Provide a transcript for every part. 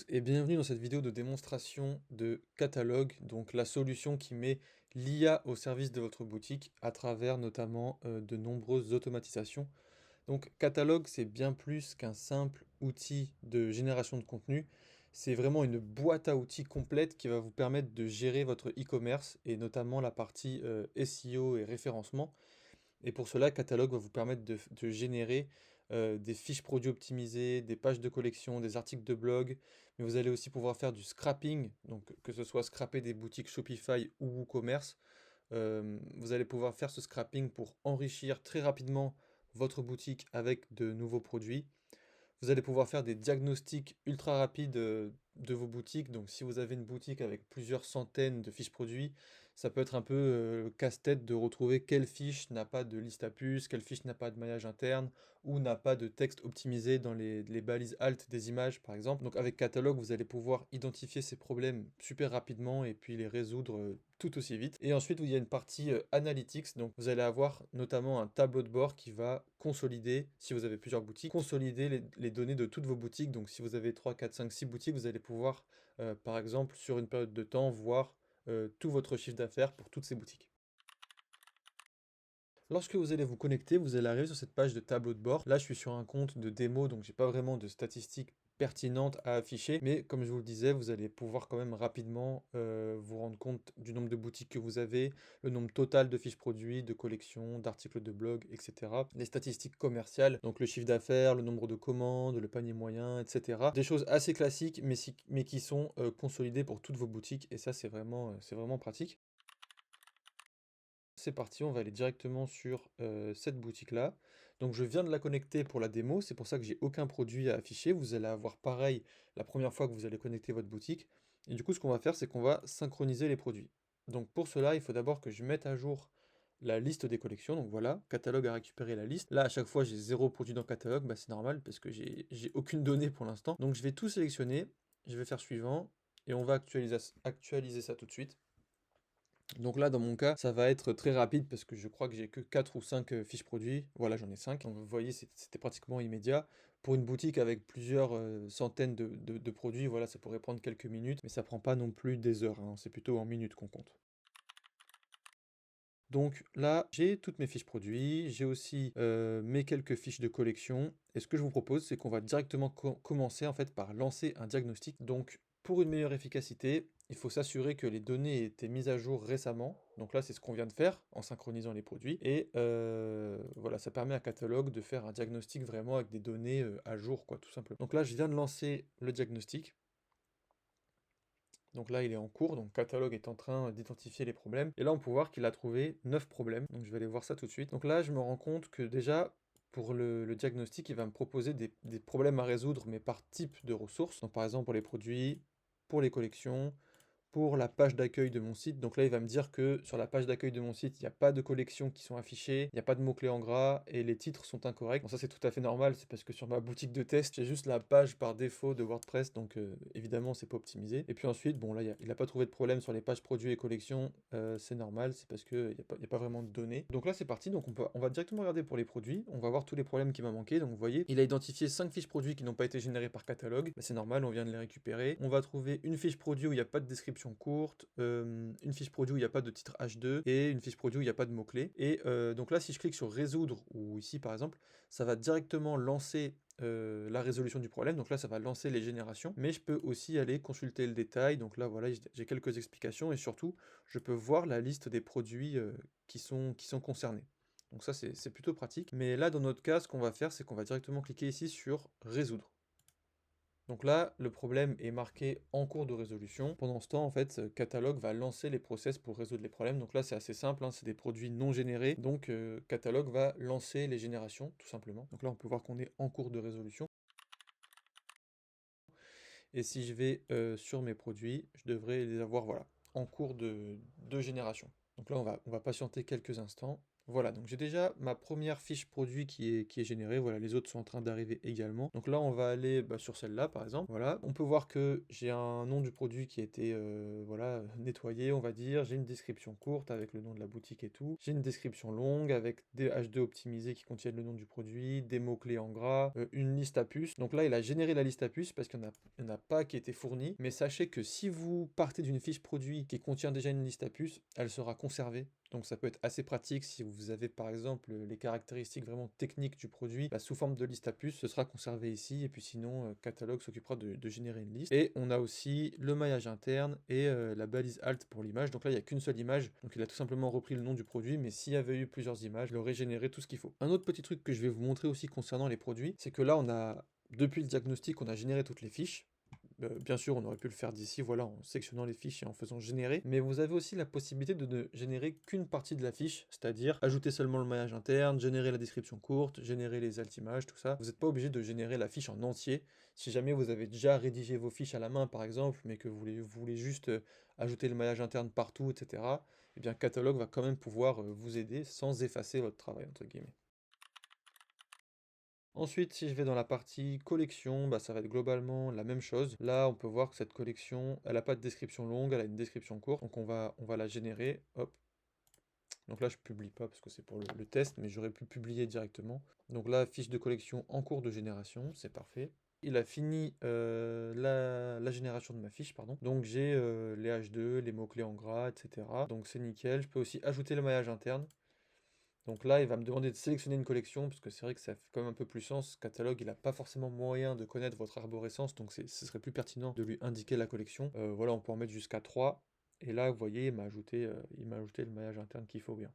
et bienvenue dans cette vidéo de démonstration de Catalogue, donc la solution qui met l'IA au service de votre boutique à travers notamment de nombreuses automatisations. Donc Catalogue, c'est bien plus qu'un simple outil de génération de contenu, c'est vraiment une boîte à outils complète qui va vous permettre de gérer votre e-commerce et notamment la partie SEO et référencement. Et pour cela, Catalogue va vous permettre de générer des fiches produits optimisées, des pages de collection, des articles de blog, mais vous allez aussi pouvoir faire du scrapping, donc que ce soit scraper des boutiques Shopify ou WooCommerce. Vous allez pouvoir faire ce scrapping pour enrichir très rapidement votre boutique avec de nouveaux produits. Vous allez pouvoir faire des diagnostics ultra rapides de vos boutiques. Donc, si vous avez une boutique avec plusieurs centaines de fiches produits, ça peut être un peu casse-tête de retrouver quelle fiche n'a pas de liste à puces, quelle fiche n'a pas de maillage interne ou n'a pas de texte optimisé dans les balises alt des images, par exemple. Donc, avec Catalogue, vous allez pouvoir identifier ces problèmes super rapidement et puis les résoudre tout aussi vite. Et ensuite, il y a une partie analytics. Donc, vous allez avoir notamment un tableau de bord qui va consolider, si vous avez plusieurs boutiques, consolider les données de toutes vos boutiques. Donc, si vous avez 3, 4, 5, 6 boutiques, vous allez pouvoir, par exemple, sur une période de temps, voir tout votre chiffre d'affaires pour toutes ces boutiques. Lorsque vous allez vous connecter, vous allez arriver sur cette page de tableau de bord. Là, je suis sur un compte de démo, donc j'ai pas vraiment de statistiques pertinentes à afficher, mais comme je vous le disais, vous allez pouvoir quand même rapidement vous rendre compte du nombre de boutiques que vous avez, le nombre total de fiches produits, de collections, d'articles de blog, etc. Les statistiques commerciales, donc le chiffre d'affaires, le nombre de commandes, le panier moyen, etc. Des choses assez classiques, mais qui sont consolidées pour toutes vos boutiques, et ça, c'est vraiment pratique. C'est parti, on va aller directement sur cette boutique-là. Donc je viens de la connecter pour la démo, c'est pour ça que j'ai aucun produit à afficher. Vous allez avoir pareil la première fois que vous allez connecter votre boutique. Et du coup, ce qu'on va faire, c'est qu'on va synchroniser les produits. Donc pour cela, il faut d'abord que je mette à jour la liste des collections. Donc voilà, catalogue a récupéré la liste. Là, à chaque fois, j'ai zéro produit dans catalogue, bah, c'est normal parce que j'ai aucune donnée pour l'instant. Donc je vais tout sélectionner, je vais faire suivant, et on va actualiser ça tout de suite. Donc là, dans mon cas, ça va être très rapide parce que je crois que j'ai que 4 ou 5 fiches produits. Voilà, j'en ai 5. Donc vous voyez, c'était pratiquement immédiat. Pour une boutique avec plusieurs centaines de produits, voilà, ça pourrait prendre quelques minutes, mais ça prend pas non plus des heures, hein. C'est plutôt en minutes qu'on compte. Donc là, j'ai toutes mes fiches produits, j'ai aussi mes quelques fiches de collection. Et ce que je vous propose, c'est qu'on va directement commencer en fait par lancer un diagnostic. Donc pour une meilleure efficacité, il faut s'assurer que les données aient été mises à jour récemment. Donc là, c'est ce qu'on vient de faire en synchronisant les produits. Et voilà, ça permet à Catalogue de faire un diagnostic vraiment avec des données à jour, quoi, tout simplement. Donc là, je viens de lancer le diagnostic. Donc là, il est en cours, donc Catalogue est en train d'identifier les problèmes. Et là, on peut voir qu'il a trouvé 9 problèmes. Donc je vais aller voir ça tout de suite. Donc là, je me rends compte que déjà, pour le diagnostic, il va me proposer des problèmes à résoudre, mais par type de ressources. Donc par exemple, pour les produits, pour les collections, pour la page d'accueil de mon site. Donc là, il va me dire que sur la page d'accueil de mon site, il n'y a pas de collections qui sont affichées, il n'y a pas de mots-clés en gras et les titres sont incorrects. Bon, ça, c'est tout à fait normal, c'est parce que sur ma boutique de test, j'ai juste la page par défaut de WordPress, donc évidemment, c'est pas optimisé. Et puis ensuite, bon, là, il n'a pas trouvé de problème sur les pages produits et collections, c'est normal, c'est parce qu'il n'y a pas vraiment de données. Donc là, c'est parti, donc on va directement regarder pour les produits, on va voir tous les problèmes qui m'a manqué. Donc vous voyez, il a identifié 5 fiches produits qui n'ont pas été générées par catalogue. Bah, c'est normal, on vient de les récupérer. On va trouver une fiche produit où il n'y a pas de description courte, une fiche produit où il n'y a pas de titre H2 et une fiche produit où il n'y a pas de mots-clés. Et donc là, si je clique sur résoudre, ou ici par exemple, ça va directement lancer la résolution du problème. Donc là, ça va lancer les générations. Mais je peux aussi aller consulter le détail. Donc là, voilà, j'ai quelques explications et surtout, je peux voir la liste des produits qui sont concernés. Donc ça, c'est plutôt pratique. Mais là, dans notre cas, ce qu'on va faire, c'est qu'on va directement cliquer ici sur résoudre. Donc là, le problème est marqué en cours de résolution. Pendant ce temps, en fait, Catalogue va lancer les process pour résoudre les problèmes. Donc là, c'est assez simple, hein, c'est des produits non générés. Donc Catalogue va lancer les générations, tout simplement. Donc là, on peut voir qu'on est en cours de résolution. Et si je vais sur mes produits, je devrais les avoir, voilà, en cours de génération. Donc là, on va patienter quelques instants. Voilà, donc j'ai déjà ma première fiche produit qui est générée, voilà, les autres sont en train d'arriver également. Donc là, on va aller bah, sur celle-là, par exemple. Voilà, on peut voir que j'ai un nom du produit qui a été voilà, nettoyé, on va dire. J'ai une description courte avec le nom de la boutique et tout. J'ai une description longue avec des H2 optimisés qui contiennent le nom du produit, des mots-clés en gras, une liste à puces. Donc là, il a généré la liste à puces parce qu'il n'y en a pas qui a été fournie. Mais sachez que si vous partez d'une fiche produit qui contient déjà une liste à puces, elle sera conservée. Donc ça peut être assez pratique si vous avez par exemple les caractéristiques vraiment techniques du produit, bah, sous forme de liste à puces, ce sera conservé ici, et puis sinon Catalogue s'occupera de générer une liste. Et on a aussi le maillage interne et la balise alt pour l'image, donc là il n'y a qu'une seule image, donc il a tout simplement repris le nom du produit, mais s'il y avait eu plusieurs images, il aurait généré tout ce qu'il faut. Un autre petit truc que je vais vous montrer aussi concernant les produits, c'est que là on a, depuis le diagnostic, on a généré toutes les fiches. Bien sûr, on aurait pu le faire d'ici, voilà, en sectionnant les fiches et en faisant générer, mais vous avez aussi la possibilité de ne générer qu'une partie de la fiche, c'est-à-dire ajouter seulement le maillage interne, générer la description courte, générer les alt images, tout ça. Vous n'êtes pas obligé de générer la fiche en entier. Si jamais vous avez déjà rédigé vos fiches à la main, par exemple, mais que vous voulez juste ajouter le maillage interne partout, etc., eh bien Catalogue va quand même pouvoir vous aider sans effacer votre travail, entre guillemets. Ensuite, si je vais dans la partie collection, bah, ça va être globalement la même chose. Là, on peut voir que cette collection, elle n'a pas de description longue, elle a une description courte. Donc on va la générer. Hop. Donc là, je publie pas parce que c'est pour le test, mais j'aurais pu publier directement. Donc là, fiche de collection en cours de génération, c'est parfait. Il a fini la génération de ma fiche, pardon. Donc j'ai les H2, les mots-clés en gras, etc. Donc c'est nickel. Je peux aussi ajouter le maillage interne. Donc là, il va me demander de sélectionner une collection, parce que c'est vrai que ça fait quand même un peu plus sens. Ce catalogue, il n'a pas forcément moyen de connaître votre arborescence, donc ce serait plus pertinent de lui indiquer la collection. Voilà, on peut en mettre jusqu'à 3. Et là, vous voyez, il m'a ajouté le maillage interne qu'il faut bien.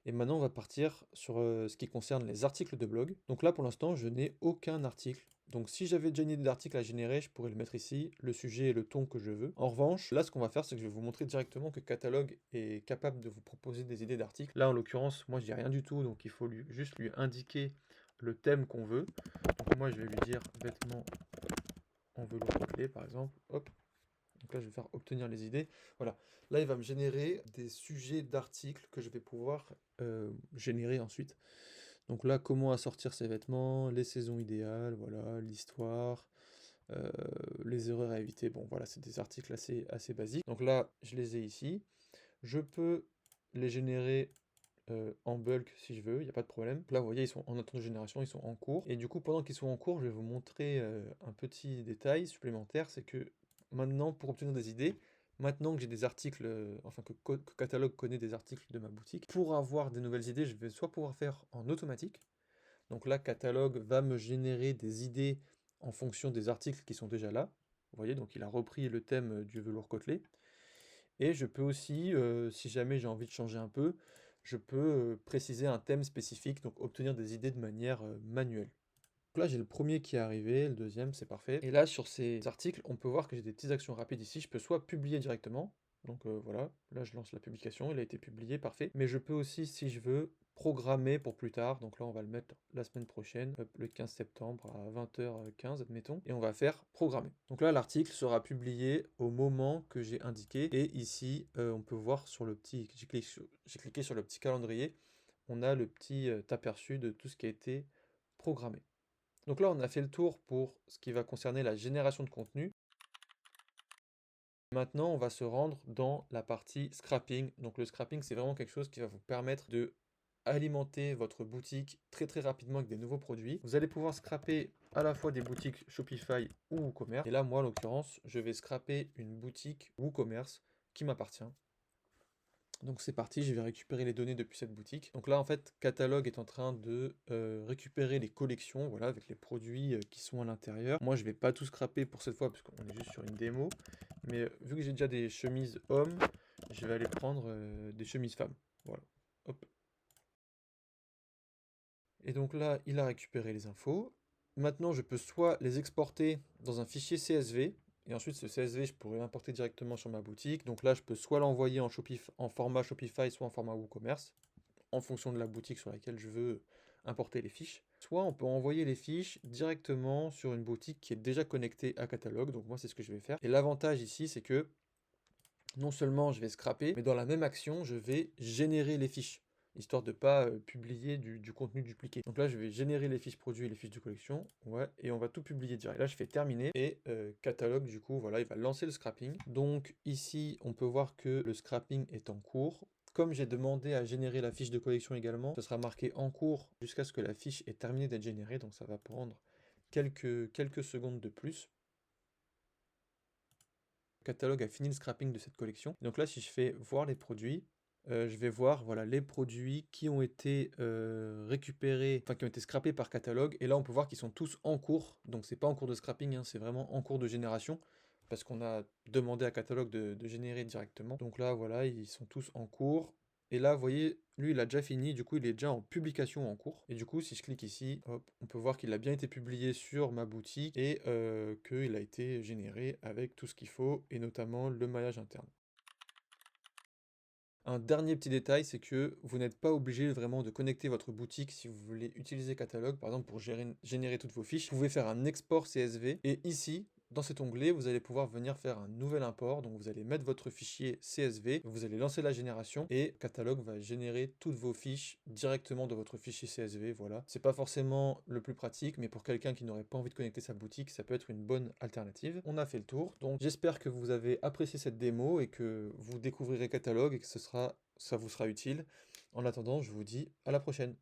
Et maintenant, on va partir sur ce qui concerne les articles de blog. Donc là, pour l'instant, je n'ai aucun article. Donc si j'avais déjà une idée d'article à générer, je pourrais le mettre ici, le sujet et le ton que je veux. En revanche, là, ce qu'on va faire, c'est que je vais vous montrer directement que Catalogue est capable de vous proposer des idées d'articles. Là, en l'occurrence, moi, je n'ai rien du tout, donc il faut juste lui indiquer le thème qu'on veut. Donc moi, je vais lui dire vêtements en velours côtelé, par exemple. Hop. Donc là, je vais faire obtenir les idées. Voilà. Là, il va me générer des sujets d'articles que je vais pouvoir générer ensuite. Donc là, comment assortir ses vêtements, les saisons idéales, voilà, l'histoire, euh, les erreurs à éviter. Bon, voilà, c'est des articles assez basiques. Donc là, je les ai ici. Je peux les générer en bulk si je veux, il n'y a pas de problème. Là, vous voyez, ils sont en attente de génération, ils sont en cours. Et du coup, pendant qu'ils sont en cours, je vais vous montrer un petit détail supplémentaire, c'est que maintenant, pour obtenir des idées, maintenant que j'ai des articles, enfin que Catalogue connaît des articles de ma boutique, pour avoir des nouvelles idées, je vais soit pouvoir faire en automatique. Donc là, Catalogue va me générer des idées en fonction des articles qui sont déjà là. Vous voyez, donc il a repris le thème du velours côtelé. Et je peux aussi, si jamais j'ai envie de changer un peu, je peux préciser un thème spécifique, donc obtenir des idées de manière manuelle. Donc là, j'ai le premier qui est arrivé, le deuxième, c'est parfait. Et là, sur ces articles, on peut voir que j'ai des petites actions rapides ici. Je peux soit publier directement, donc voilà, là je lance la publication, il a été publié, parfait. Mais je peux aussi, si je veux, programmer pour plus tard. Donc là, on va le mettre la semaine prochaine, hop, le 15 septembre à 20h15, admettons, et on va faire programmer. Donc là, l'article sera publié au moment que j'ai indiqué. Et ici, on peut voir sur le petit, j'ai cliqué sur le petit calendrier, on a le petit aperçu de tout ce qui a été programmé. Donc là, on a fait le tour pour ce qui va concerner la génération de contenu. Maintenant, on va se rendre dans la partie scrapping. Donc le scrapping, c'est vraiment quelque chose qui va vous permettre de alimenter votre boutique très très rapidement avec des nouveaux produits. Vous allez pouvoir scraper à la fois des boutiques Shopify ou WooCommerce. Et là, moi, en l'occurrence, je vais scraper une boutique WooCommerce qui m'appartient. Donc c'est parti, je vais récupérer les données depuis cette boutique. Donc là en fait, Catalogue est en train de récupérer les collections, voilà, avec les produits qui sont à l'intérieur. Moi je vais pas tout scraper pour cette fois parce qu'on est juste sur une démo. Mais vu que j'ai déjà des chemises hommes, je vais aller prendre des chemises femmes. Voilà. Hop. Et donc là, il a récupéré les infos. Maintenant, je peux soit les exporter dans un fichier CSV, et ensuite ce CSV, je pourrais l'importer directement sur ma boutique. Donc là, je peux soit l'envoyer en format Shopify, soit en format WooCommerce, en fonction de la boutique sur laquelle je veux importer les fiches. Soit on peut envoyer les fiches directement sur une boutique qui est déjà connectée à Catalogue. Donc moi, c'est ce que je vais faire. Et l'avantage ici, c'est que non seulement je vais scraper, mais dans la même action, je vais générer les fiches, histoire de pas publier du contenu dupliqué. Donc là, je vais générer les fiches produits et les fiches de collection, ouais, et on va tout publier direct. Là, je fais terminer, et catalogue, du coup, voilà, il va lancer le scrapping. Donc ici, on peut voir que le scrapping est en cours. Comme j'ai demandé à générer la fiche de collection également, ce sera marqué en cours jusqu'à ce que la fiche ait terminé d'être générée, donc ça va prendre quelques secondes de plus. Le catalogue a fini le scrapping de cette collection. Donc là, si je fais voir les produits, je vais voir voilà, les produits qui ont été récupérés, enfin qui ont été scrappés par catalogue. Et là, on peut voir qu'ils sont tous en cours. Donc c'est pas en cours de scrapping, hein, c'est vraiment en cours de génération. Parce qu'on a demandé à catalogue de générer directement. Donc là, voilà, ils sont tous en cours. Et là, vous voyez, lui, il a déjà fini, du coup, il est déjà en publication en cours. Et du coup, si je clique ici, hop, on peut voir qu'il a bien été publié sur ma boutique et qu'il a été généré avec tout ce qu'il faut, et notamment le maillage interne. Un dernier petit détail, c'est que vous n'êtes pas obligé vraiment de connecter votre boutique si vous voulez utiliser Catalogue, par exemple pour générer toutes vos fiches. Vous pouvez faire un export CSV, et ici, dans cet onglet, vous allez pouvoir venir faire un nouvel import. Donc vous allez mettre votre fichier CSV, vous allez lancer la génération, et Catalogue va générer toutes vos fiches directement de votre fichier CSV, voilà. C'est pas forcément le plus pratique, mais pour quelqu'un qui n'aurait pas envie de connecter sa boutique, ça peut être une bonne alternative. On a fait le tour, donc j'espère que vous avez apprécié cette démo et que vous découvrirez Catalogue et que ça vous sera utile. En attendant, je vous dis à la prochaine.